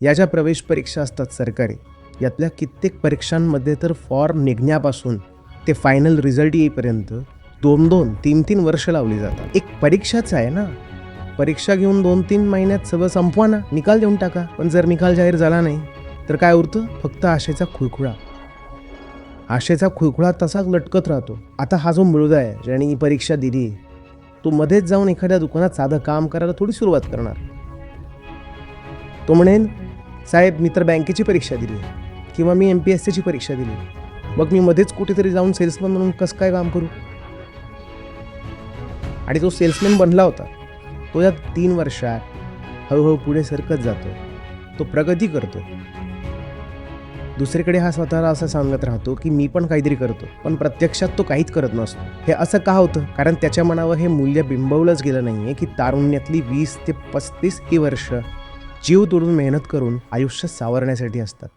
या ज्या प्रवेश परीक्षा असतात सरकारी, यातल्या कित्येक परीक्षांमध्ये तर फॉर्म निघण्यापासून ते फायनल रिझल्ट येईपर्यंत 2-2, 3-3 वर्ष लावली जातात. एक परीक्षाच आहे ना, परीक्षा घेऊन 2-3 महिन्यात सगळं संपवा ना, निकाल देऊन टाका. पण जर निकाल जाहीर झाला नाही तर काय उरतं? फक्त आशेचा खुळखुळा. आशेचा खुळखुळा तसाच लटकत राहतो. आता हा जो मुलगा आहे ज्याने ही परीक्षा दिली, तो मध्येच जाऊन एखाद्या दुकानात साधं काम करायला थोडी सुरुवात करणार. तो म्हणेन, साहेब मी तर बँकेची परीक्षा दिली किंवा मी MPSCची परीक्षा दिली, मग मी मध्येच कुठेतरी जाऊन सेल्समन म्हणून कसं काय काम करू. आणि तो सेल्समॅन बनला होता, तो या 3 वर्षात हळूहळू पुढे सरकत जातो, तो प्रगती करतो. दुसरीकडे हा स्वतःला असं सांगत राहतो की मी पण काहीतरी करतो, पण प्रत्यक्षात तो काहीच करत नसतो. हे असं का होतं? कारण त्याच्या मनावर हे मूल्य बिंबवलंच गेलं नाही आहे की तारुण्यातली 20 ते 35 ही वर्ष जीव तोडून मेहनत करून आयुष्य सावरण्यासाठी असतात.